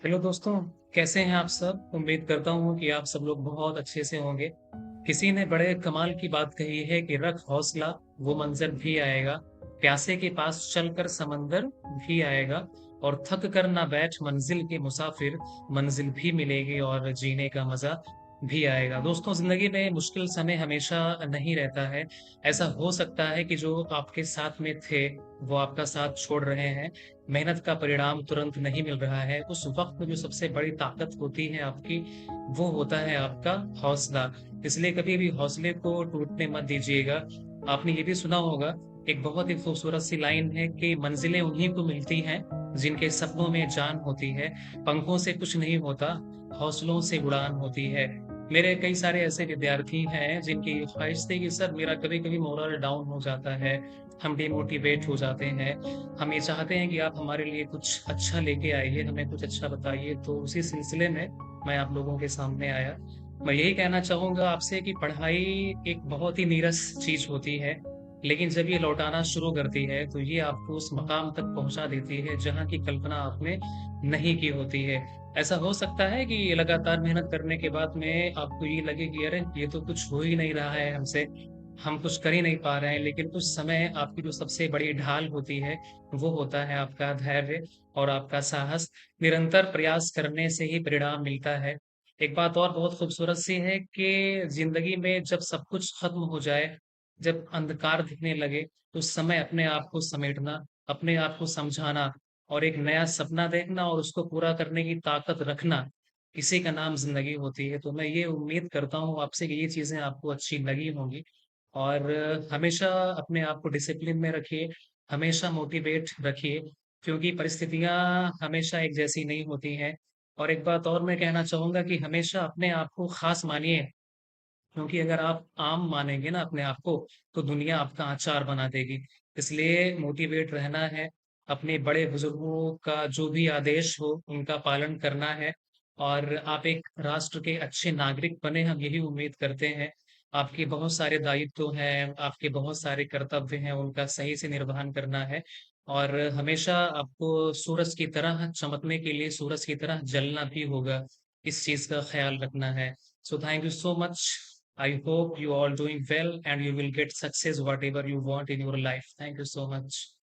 Hello दोस्तों, कैसे हैं आप सब? उम्मीद करता हूँ कि आप सब लोग बहुत अच्छे से होंगे। किसी ने बड़े कमाल की बात कही है कि रख हौसला, वो मंज़र भी आएगा। प्यासे के पास चलकर समंदर भी आएगा और थक कर ना बैठ मंजिल के मुसाफिर, मंजिल भी मिलेगी और जीने का मज़ा भी आएगा। दोस्तों, ज़िंदगी में मुश्किल समय हमेशा नहीं रहता है। ऐसा हो सकता है कि जो आपके साथ में थे, वो आपका साथ छोड़ रहे हैं। मेहनत का परिणाम तुरंत नहीं मिल रहा है। उस वक़्त जो सबसे बड़ी ताकत होती है आपकी, वो होता है आपका हौसला। इसलिए कभी भी हौसले को टूटने मत दीजिएगा। आपने ये भी सुना होगा, एक बहुत ही खूबसूरत सी लाइन है कि मंज़िलें उन्हीं को मिलती हैं, जिनके सपनों में जान होती है। पंखों से कुछ नहीं होता, हौसलों से उड़ान होती है। मेरे कई सारे ऐसे विद्यार्थी हैं, जिनकी ख़्वाहिश थी कि सर मेरा कभी-कभी मोरल डाउन हो जाता है, हम डिमोटिवेट हो जाते हैं। हम ये चाहते हैं कि आप हमारे लिए कुछ अच्छा लेके आइए, हमें कुछ अच्छा बताइए, तो उसी सिलसिले में मैं आप लोगों के सामने आया। मैं यही कहना चाहूँगा आपसे कि पढ़ाई एक बहुत ही नीरस चीज़ होती है, लेकिन जब ये लौटाना शुरू करती है, तो ये आपको उस मकाम तक पहुँचा देती है, जहाँ की कल्पना आपने नहीं की होती है। ऐसा हो सकता है कि लगातार मेहनत करने के बाद में आपको ये लगे कि अरे! ये तो कुछ हो ही नहीं रहा है हमसे, हम कुछ कर ही नहीं पा रहे हैं, लेकिन उस समय आपकी जो सबसे बड़ी ढाल होती है, वो होता है आपका धैर्य और आपका साहस। निरंतर प्रयास करने से ही परिणाम मिलता है। एक बात और बहुत खूबसूरत सी है कि ज़िंदगी में जब सब कुछ खत्म हो जाए, जब अंधकार दिखने लगे, तो उस समय अपने आप को समेटना, अपने आप को समझाना और एक नया सपना देखना और उसको पूरा करने की ताकत रखना, इसी का नाम ज़िंदगी होती है। तो मैं ये उम्मीद करता हूँ आपसे कि ये चीज़ें आपको अच्छी लगी होंगी। और हमेशा अपने आप को डिसिप्लिन में रखिए, हमेशा मोटिवेट रखिए, क्योंकि परिस्थितियाँ हमेशा एक जैसी नहीं होती हैं। और एक बात और मैं कहना चाहूँगा कि हमेशा अपने आप को ख़ास मानिए, क्योंकि अगर आप आम मानेंगे ना अपने आप को, तो दुनिया आपका अचार बना देगी। इसलिए मोटिवेट रहना है, अपने बड़े बुज़ुर्गों का जो भी आदेश हो, उनका पालन करना है और आप एक राष्ट्र के अच्छे नागरिक बनें, हम यही उम्मीद करते हैं। आपके बहुत सारे दायित्व हैं, आपके बहुत सारे कर्तव्य हैं, उनका सही से निर्वहन करना है और हमेशा आपको सूरज की तरह चमकने के लिए सूरज की तरह जलना भी होगा। इस चीज़ का ख़्याल रखना है। So thank you so much. I hope you all doing well and you will get success whatever you want in your life. Thank you so much.